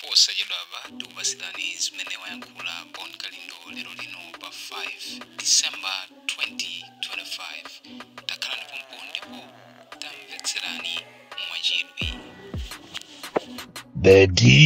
Posa jedwaba tukupasidani zimene wayankhula Bon Kalindo lero lino pa 5 December 2025. Takhalani pompo ndipo tamvetserani mwachidwi. The DC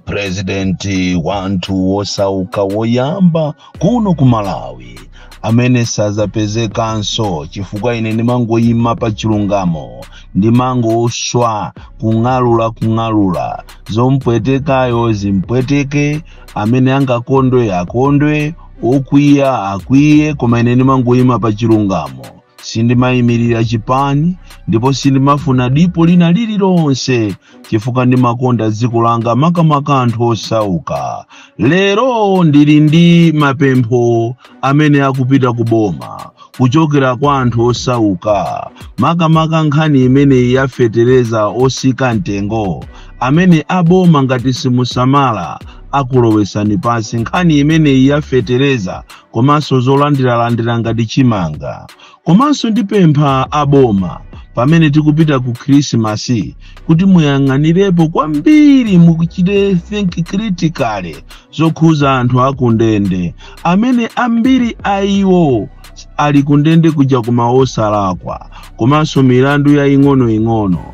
President wantu wosauka woyamba kuno ku Malawi amene sazapezekanso chifukwa ine ndimangoyima pa chilungamo ndimangoswa kung'alula zompwetekayo zimpweteke, amene angakondwe akondwe, okwiya akwiye, koma ine ndimangoyima pa chilungamo. Sindimayimirira chipani ndipo sindimafuna dipo lina lililonse chifukwa ndimakonda dziko langa makamaka anthu osauka. Lero ndili ndi mapempho amene akupita kuboma kuchokera kwa anthu osauka, makamaka nkhani imene yafetereza osika mtengo amene aboma ngati simusamala akulowesani pasi, nkhani imene yafetereza komanso zolandira ngati chimanga. Komanso ndipempha aboma pamene tikupita ku Christmas kuti muyang'anirepo kwambiri, mukuchite think critically zokhuza anthu akundende amene ambiri aiwo ali kundende kuja kuma osalakwa, komanso milandu ya ing'ono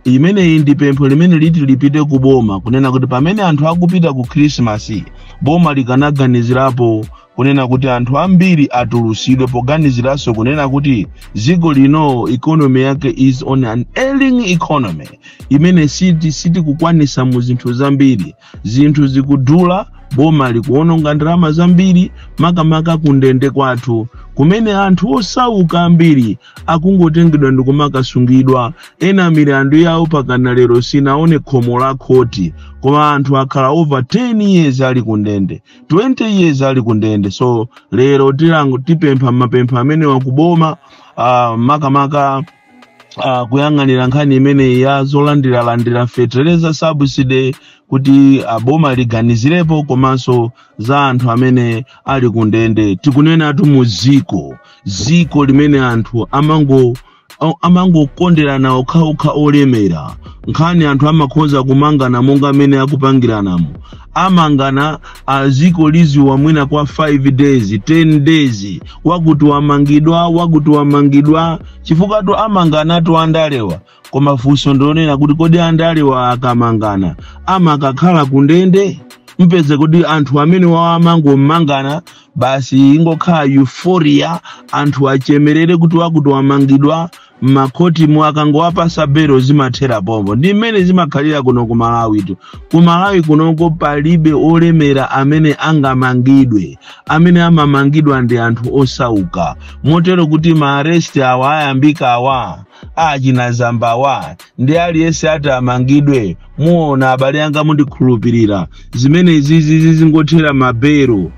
imene ndi pempho limene liti lipite ku boma kunena kuti pamene anthu akupita ku Christmas boma likanaganizirapo kunena kuti anthu ambiri atulusidwe, poganiziranso kunena kuti dziko lino economy yake is on an ailing economy imene siti kukwanisa mu zinthu zambiri, zinthu zikudula, boma likuononga ndalama zambiri makamaka kundende kwathu kumene anthu osauka ambiri akungotengedwa ndikumakasungidwa, ena milandu yawo pakana lero sinaone khomo la khoti, koma anthu akhala over 10 years ali kundende, 20 years ali kundende. So lero tipempha mapempho amene wakuboma makamaka kuyang'anira nkhani imene ya zolandira fetereza subsidy kuti boma liganizirepo, komanso za anthu amene ali kundende. Tikunena atu mu ziko limene anthu amangokonderana okhaokha olemera, nkhani anthu amakhoza kumangana monga amene akupangiranamo, amangana ziko liziwa mwina kwa 5 days 10 days, wakuti wamangidwa chifukwa tu amangana tu andalewa. Koma funso ndonena kuti kodi andalewa akamangana amakakhala kundende, mpeze kuti anthu amene wamango mmangana basi ingokhala euphoria, anthu achemerere kuti wakuti wamangidwa makoti mwakangowapasa bero zimathera pombo. Ndi mmene zimakhalira kuno ku Malawi tu. Ku Malawi kunoko palibe olemera amene angamangidwe, amene amamangidwa ndi anthu osauka, motero kuti maarrest awa ayambika awa achinazambawa ndi aliyense ati amangidwe. Muona abale anga mundikhulupirira, zimene izi zingothera mabero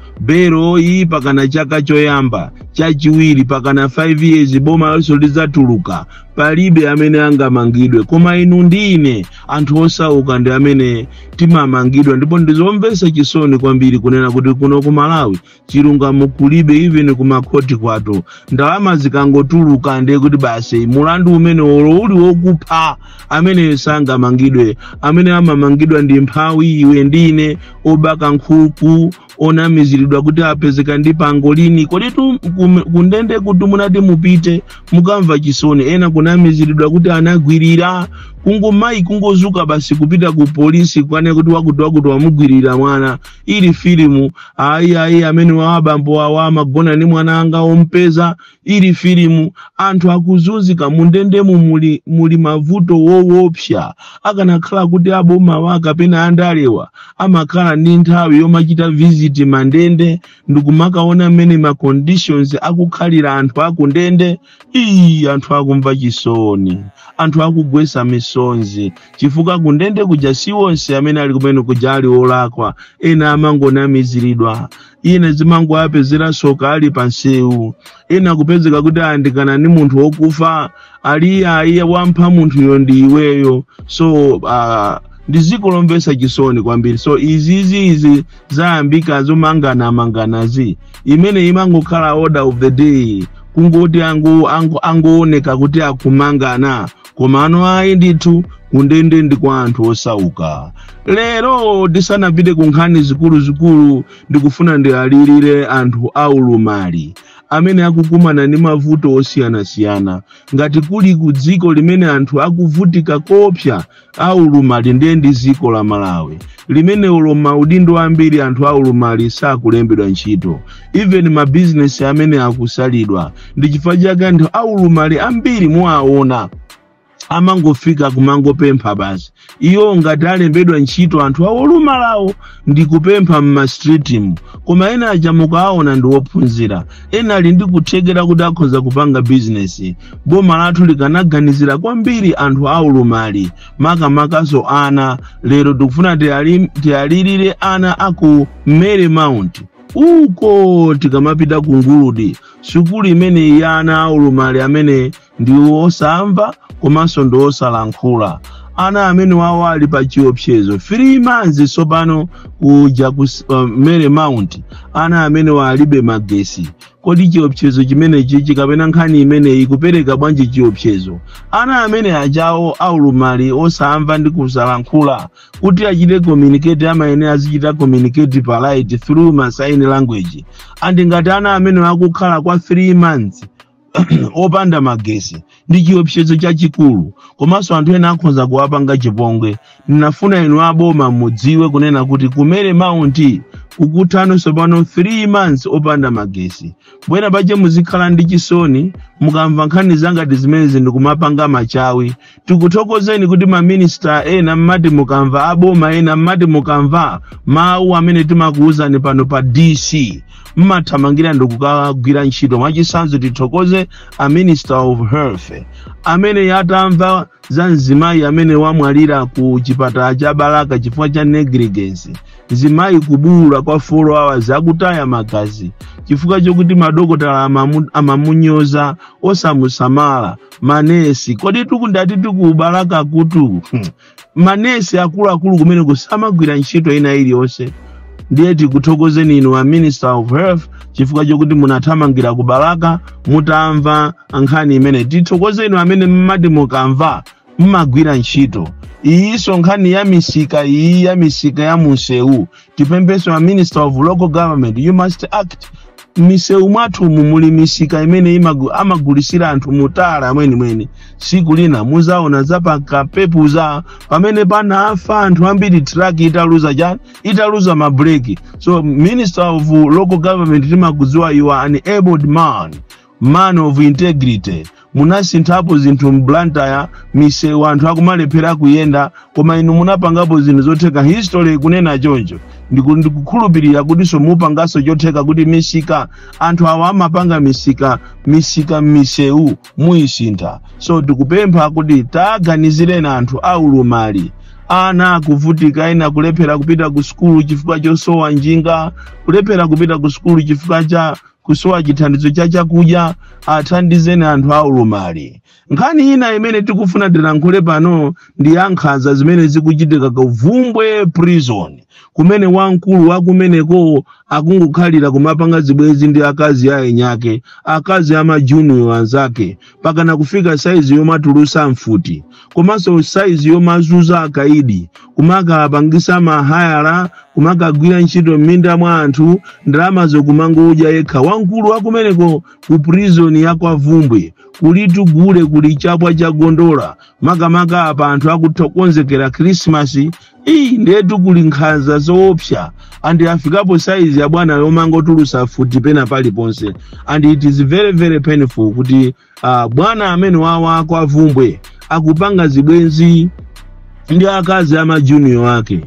iyi pakana chaka choyamba, chachiwiri pakana 5 years boma lonse lidzatuluka, palibe amene angamangidwe. Koma inu ndine anthu osauka ndi amene timamangidwa, ndipo ndizomvetsa chisoni kwambiri kunena kuti kuno ku Malawi chilungamo kulibe, even ku makhoti kwatu ndalama zikangotuluka ndiye kuti basi mulandu umene uli wokupha amene sangamangidwe. Amene amamangidwa ndi mphawi, iwe ndine, obaka nkhuku, onamiziridwa kuti apezeka ndi pangolini. Kodi kundende kuti munati mupite mukamva chisoni, ena kunamiziridwa kuti anagwirira, kungozuka basi kupita ku polisi kwane kuti wakuti wamugwirira mwana. Ili filimu ayi amene wabambo wa magona ni mwana anga ompeza. Ili filimu anthu akuzunzika mundendemu muli mavuto woopsa. Akanakhala kuti aboma waka pena andalewa amakhala ndi nthawi yomachita visit mandende ndikumakaona mmene ma conditions akukhalira anthu akundende. Anthu akumva chisoni, anthu akugwesa misonzi chifukwa kundende kuja si wonse amene ali kumene kuja ali olakwa, ena amangonamiziridwa, ena zimango apezera soka ali pansewu, ena kupezeka kuti andikana ni munthu wokufa ali wampha munthu yo ndi iweyo. So ndi dziko lomvetsa chisoni kwambiri. So izi zayambika zomanganazi imene imangokhala order of the day, kungoti angooneka kuti akumangana koma ano ayi ndithu kundende ndi kwa anthu osauka. Lero tisanapite ku nkhani zikuluzikulu ndikufuna ndiyalirire anthu aulumali amene akukumana ndi mavuto osiyanasiyana. Ngati kuli ku dziko limene anthu akuvutika kopsa aulumali ndiye ndi dziko la Malawi limene uloma udindo ambiri anthu aulumali sakulembedwa ntchito. Even ma business amene akusalidwa ndi chifukwa chake anthu aulumali ambiri muwaona amangofika kumangopempha basi. Iyo ngati alembedwa ntchito anthu aulumalawo ndi kupempha mma streetimu, koma ena aja mukaona ndi ophunzira, ena ali ndi kuthekera kuti akhoza kupanga business. Boma lathu likanaganizira kwambiri anthu aulumali makamakaso ana. Lero tikufuna tiyalirire ana aku Marymount uko tikamapita ku Nguludi, sukulu imene ya ana aulumali amene ndi osamva komanso ndi osalankhula. Ana amene wawo ali pa chiopsezo 3 months sopano kuja ku Marymount, ana amene walibe magesi. Kodi chiopsezo chimene chichi kapena nkhani imene ikupereka bwanji chiopsezo? Ana amene ajawo aulumali osamva ndi kusalankhula kuti achite communicate amaene azichita communicate polite through ma sign language. Andi ngati ana amene akukhala kwa 3 months opanda magesi ndi chiopsezo chachikulu, komanso anthu ena akhoza kuwapanga chipongwe. Ninafuna inu aboma mudziwe kunena kuti ku Marymount ukutano sopano 3 months opanda magesi. Bwera pache muzikhala ndi chisoni mukamva nkhani zangati zimene ndikumapanga machawi. Tikuthokozeni kuti ma minister ena mmati mukamva, aboma ena mmati mukamva mawu amene timakuuzani pano pa DC mmathamangira ndikukagwira ntchito. Mwachisanzo tithokoze a Minister of Health amene yatamva za mzimayi amene wamwalira ku chipatala cha Baraka chifukwa cha negligence. Mzimayi kubula kwa 4 hours akutaya magazi chifukwa chokuti madokotala amamunyoza osamusamala. Manesi kodi tukundati ku Baraka kutu manesi akuluakulu kumene kusamagwira ntchito ina iliyonse. Ndiye tikuthokozeni inu a Minister of Health chifukwa chokuti munathamangira ku Baraka mutamva nkhani imene. Tithokozeni amene mmati mukamva mmagwira ntchito. Iyiso nkhani ya misika, iyi ya misika ya munsewu. Tipempeso a Minister of Local Government, you must act. Miseu mwathu muli misika imene amagulisira anthu mutala mweni. Siku lina muzaona zapaka pepuza pamene panafa anthu ambiri truck italuza mabreki. So Minister of Local Government timakudziwa you are an abled man of integrity. Munasinthapo zinthu mblantaya miseu anthu akumalephera kuyenda, koma inu munapangapo zinthu zotheka. History kunena choncho ndikukhulupirira kuti so mupangaso chotheka kuti misika anthu awa amapanga misika miseu muisintha. So tikupempha kuti taganizireni anthu aulumali. Ana kuvutika, ena kulephera kupita ku skulu chifukwa chosowa njinga, kulephera kupita ku skulu chifukwa cha kusowa chithandizo cha chakudya. Athandizeni anthu aulumali. Nkhani ina imene tikufuna tilankhule pano ndi yankhanza zimene zikuchitika ku Vumbwe prison, kumene wamkulu wakumeneko akungokhalira kumapanga zibwezi ndi akazi ayenyake, akazi amajunior anzake, pakana kufika saizi yomatulusa mfuti, komanso saizi yomazuza akaidi, kumaka apangisa mahayala, kumaka gwira ntchito m'minda mwa anthu, ndalama zokumangoja yekha. Wamkulu wakumeneko ku prison ya kwa Vumbwe kulitu gule kuli chapwa cha gondola makamaka apa anthu akuthokonzekera Christmas. Iyi ndetu kuli nkhanza zoopsa andi afikapo saizi ya bwana yomangotulusa futi pena paliponse. And it is very very painful kuti bwana amene wawa kwa Vumbwe akupanga zibwenzi ndi akazi ama junior wake.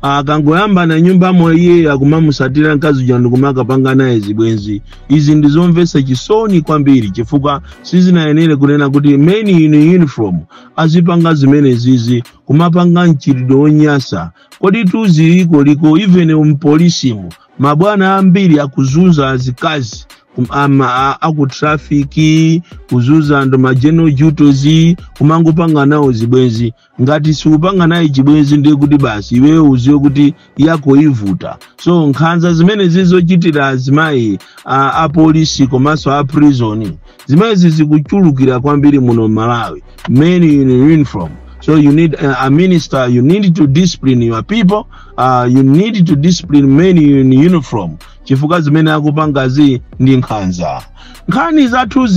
Akangoyamba na nyumba mwaye akumamusatira nkazi janu kumaka panga naye zibwenzi. Izi ndizomvesa chisoni kwambiri chifukwa sizinayenera kunena kuti men in uniform azipanga zimene zizi kumapanga nchirido onyasa. Kodi tuzi liko even umpolisimu mabwana ambiri akuzunza azikazi aku trafiki kuzuza ndo majeno jutozi kumangopanga nawo zibwenzi. Ngati siupanga naye chibwenzi ndiye kuti basi iwewe uziwe kuti yako ivuta. So nkhanza zimene zizochitira azimayi a polisi komanso a prison zimene zikuchulukira kwambiri muno Malawi, men in uniform. So you need a minister, you need to discipline your people, you need to discipline men in uniform. Chifukwa zimene akupangazi ndi nkhanza. Nkhani zathu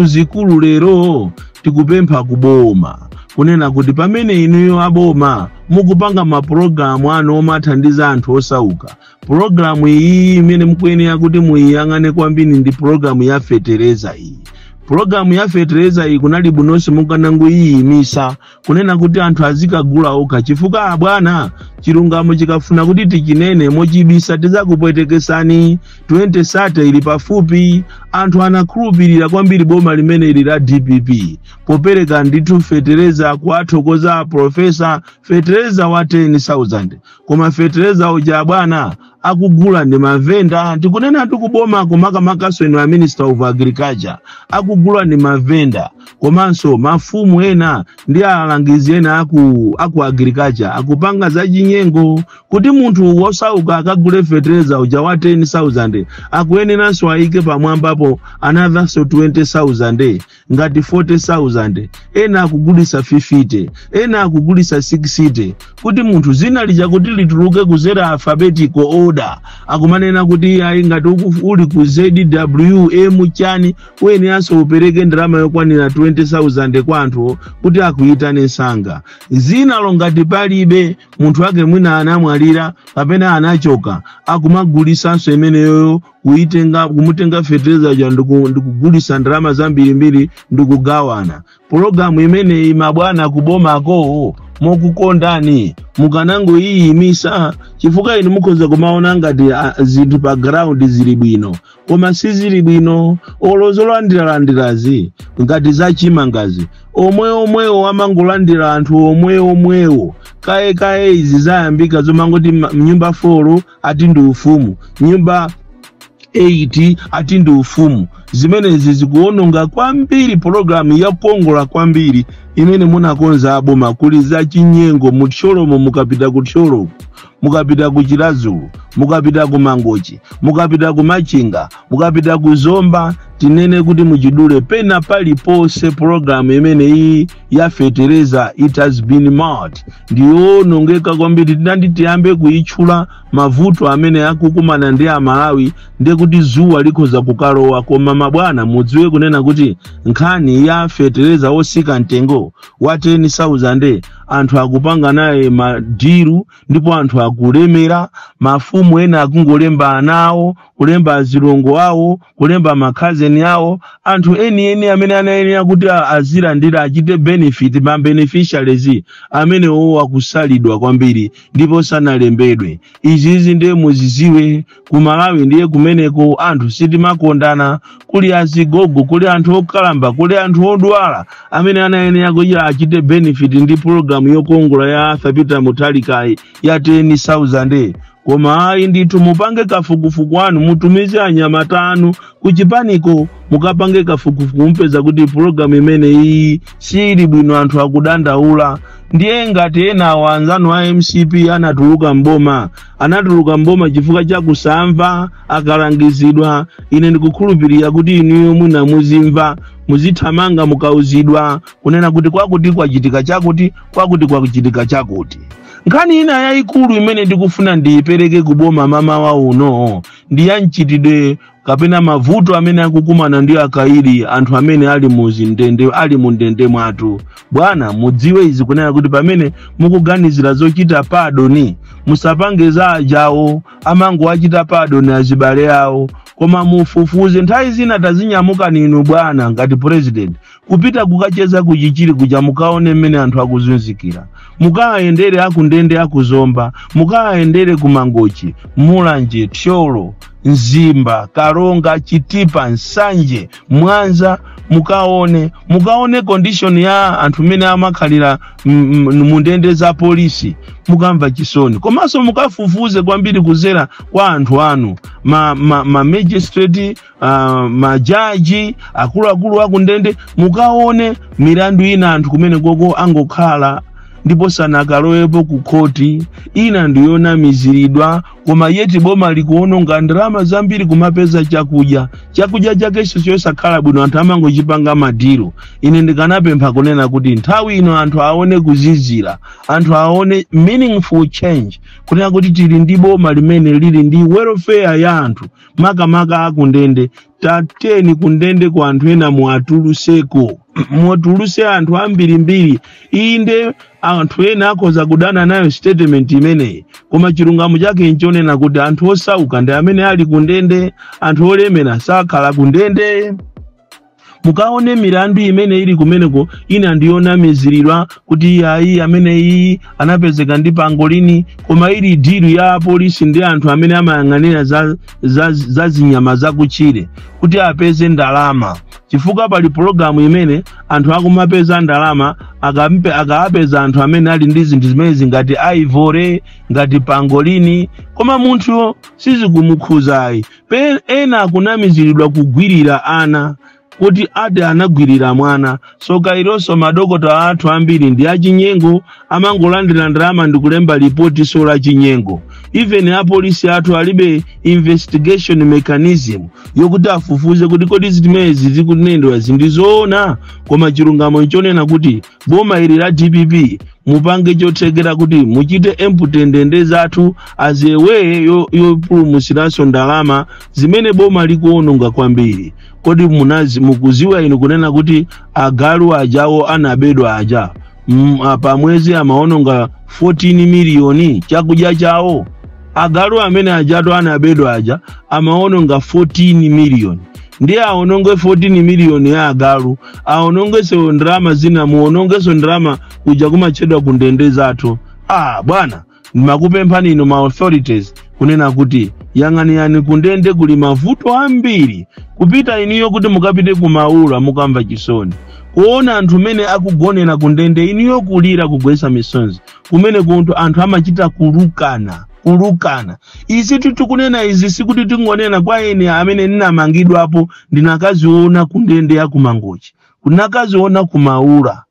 zikulu lero tikupempha kuboma. Kunena kuti pamene inuyo aboma mukupanga maprogramu ano omathandiza anthu osauka. Programu iyi imene mukuyenera kuti muyiyang'ane kwambiri ndi programu ya fetereza iyi. Programu ya fetereza iyi kunali bunonse mukanango iyimisa kunena kuti anthu azikagula okha. Chifukwa bwana chilungamo chikafuna kuti tichinene mochibisa tizakupwetekesani 2030 ili pafupi. Anthu anakhulupirira kwambiri boma limene ili la DPP popereka ndithu fetereza kuathokoza profesa fetereza wa 10,000 koma fetereza uja bwana akugula ndi mavenda. Tikunena tukuboma kumakamakaso ino ya Minister of Agriculture akugula ndi mavenda komanso mafumu ena ndi alangizi ena aku agriculture akupanga za chinyengo kuti munthu wosauka akagule fetereza uja wa 10,000 akuyeneranso ayike pamwambapo another so 20,000 ngati 40,000 ena akugulisa 50 ena akugulisa 60 kuti munthu zina lija kuti lituluke kuzera alphabetical order. Akumanena kuti ayi ngati uli ku ZWM chani uyeneranso upereke ndalama yokwanira 20,000 kwa anthu kuti akuitane nsanga. Zina longati palibe munthu wake mwina anamwalira kapena anachoka akumagulisanso imeneyo kumutenga fetereza ja ndikugulisa ndalama zambirimbiri ndikugawana. Programu imene mabwana kubomako mokukondani mukanango iyimisa. Chifukwa inu mukhoza kumaona ngati zinthu pa ground zili bwino koma sizili bwino. Olozolandiralandirazi ngati zachimangazi omwewo amangolandira anthu omwewo kaye izi zayambika zomangoti nyumba 4 ati ndi ufumu, nyumba 8 ati ndi ufumu. Zimenezi zikuononga kwambiri programu ya kongola kwambiri imene munakonza aboma kuli za chinyengo. Mutcholomo mukapita kutcholo, mukapita kuchilazulu, mukapita kumangochi, mukapita kumachinga, mukapita kuzomba, tinene kuti muchidule pena pali pose programu imene iyi ya fetereza it has been mad. Ndionongeka kwambiri tinandi tiyambe kuitchula mavuto amene akukumana ndi Amalawi ndiye kuti zuwa likhoza kukalowa. Koma mabwana mudziwe kunena kuti nkhani ya fetereza osika mtengo wa 10,000 anthu akupanga naye madiru ndipo anthu akulemera. Mafumu ena akungolemba anawo, kulemba azilongo awo, kulemba makhazeni awo. Anthu eni amene anayenera kuti azilandira achite benefit ma beneficiaries amene akusalidwa kwambiri ndipo sanalembedwe. Izi ndiye muziziwe ku Malawi ndiye kumeneko anthu sitimakondana. Kuli azigogo, kuli anthu okalamba, kuli anthu odwala amene anayenera kuti achite benefit ndi programu yokongola ya Arthur Peter Mutharika ya 10,000. Koma ayi ndithu mupange kafukufuku anu mutumize anyamata anu kuchipaniko mukapange kafukufuku mpeza kuti programu imene iyi sili bwino anthu akudandaula. Ndiye ngati ena wanzanu wa MCP anatuluka mboma chifukwa cha kusamva akalangizidwa. Ine ndikukhulupirira kuti inuyo mwina muzimva muzithamanga mukauzidwa kunena kuti kwakuti kwachitika chakuti kwakuti kwakuchitika chakuti. Nkhani ina yayikulu imene ndikufuna ndiyipereke kuboma mama wa uno ndi ya mchitidwe kapena mavuto amene akukumana ndi akairi anthu amene ali mu ndende mwathu. Bwana mudziwe izi kunena kuti pamene mukuganizira zochita padoni musapange za ajawo amango achita padoni azibale awo. Koma mufufuze nthawi zina tazinyamuka ninu bwana ngati president kupita kukacheza kuchichiri kuja mukaone mmene anthu akuzunzikira. Mukaendere akundende akuzomba, mukaendere kumangochi, mulanje, tsholo, Nzimba, Karonga, Chitipa, Nsanje, Mwanza, mukaone condition ya anthu mene amakhalira mundende za polisi, mukamva chisoni. Komanso mukafufuze kwambiri kuzera kwa anthu anu, ma magistrate, majaji, akuluakulu akundende, mukaone milandu ina anthu kumene koko angokhala ndipo sanakalowepo ku koti, ina ndiyona miziridwa, koma yeti boma likuononga ndalama zambiri kumapeza chakudya chake chosakhala bwino anthu amangochipanga madiro. Ine ndikanapempha kunena kuti nthawi ino anthu aone kuzizira, anthu aone meaningful change, kunena kuti tili ndi boma limene lili ndi welfare ya anthu, makamaka akundende. Tateni kundende kwa anthu ena muatuluseko, muatuluse anthu ambirimbiri. Inde anthu ena akhoza kudana nayo statement imeneyi, koma chilungamo chake nchonena kuti anthu osauka ndi amene ali kundende, anthu olemera sakhala kundende. Mukaone milandu imene ili kumeneko, ina ndiyona miziridwa kuti ayi amene iyi anapezeka ndi pangolini, koma ili diru ya polisi ndi anthu amene amayang'anira za zinyama zakutchire kuti apeze ndalama. Chifukwa pali programu imene anthu akumapeza ndalama, akapeza anthu amene ali ndi zinthu zimene ngati ivory, ngati pangolini, koma munthu sizikumukhuzayi. Ena akunamiziridwa kugwirira ana, kuti ade anagwirira mwana. So kaironso madokota athu ambiri ndi achinyengo, amangolandira ndalama ndi kulemba ripoti sola chinyengo. Even apolisi athu alibe investigation mechanism yokuti afufuze kuti kodi zitimezi zikunendwa zindizoona. Koma chilungamo nchonena kuti boma ili la DPP mupange chothekera kuti muchite emputendende zathu as a way yopulumutsiranso ndalama zimene boma likuononga kwambiri. Kodi mukuziwa inu kunena kuti agalu ajawo anabedwa aja pamwezi amaononga 14 miliyoni chakudya chawo. Agalu amene ajatu anabedwa aja amaononga 14 miliyoni. Ndiye aononge 14 miliyoni ya agalu, aonongeso ndalama zina, muonongeso ndalama kuja kumachedwa kundende zathu. Bwana, nimakupemphani ino ma authorities kunena kuti yang'aniyani kundende kuli mavuto ambiri. Kupita iniyo kuti mukapite kumaula mukamva chisoni. Kuona anthu mene akugonera kundende iniyo kulira kugwesa misonzi. Kumene kuntu anthu amachita kulukana. Izi tukunena izi sikuti tingonena kwa ene amene ninamangidwa hapo ndinakaziona kundende ya kumangochi, kunakaziona kumaula.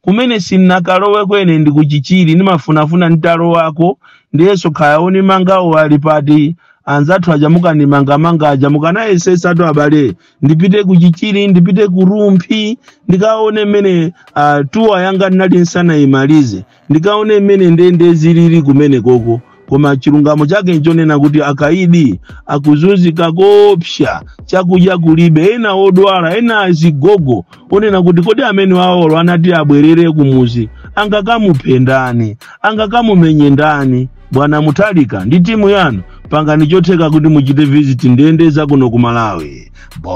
Kumene sinakalowe kwene ndi kuchichiri, nimafunafuna ntalo wako ndiyeso kayaoni mangawo alipati anzathu ajamuka ni manga ajamuka esesa atu abale ndipite kuchichiri, ndipite kurumpi, ndikaone mene tuwa yanga nali nsana imalize, ndikaone mene ndende zilili kumene koko. Koma chilungamo chake nchonena kuti akaidi akuzunzika kopsha, chakudya kulibe, ena odwala, ena azigogo, onena kuti kodi amene waolo anati abwerere kumuzi angakamupendani, angakamumenye ndani. Bwana Mutharika ndi timu yanu pangani chotheka kuti muchite visit ndende za kuno ku Malawi. Bon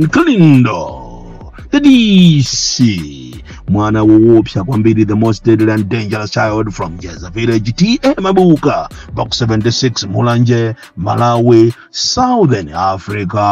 Klindo the DC, mwana woopsa kwambiri, the most deadly and dangerous child from Jeza Village, TM Mabuka, Box 76, Mulanje, Malawi, Southern Africa.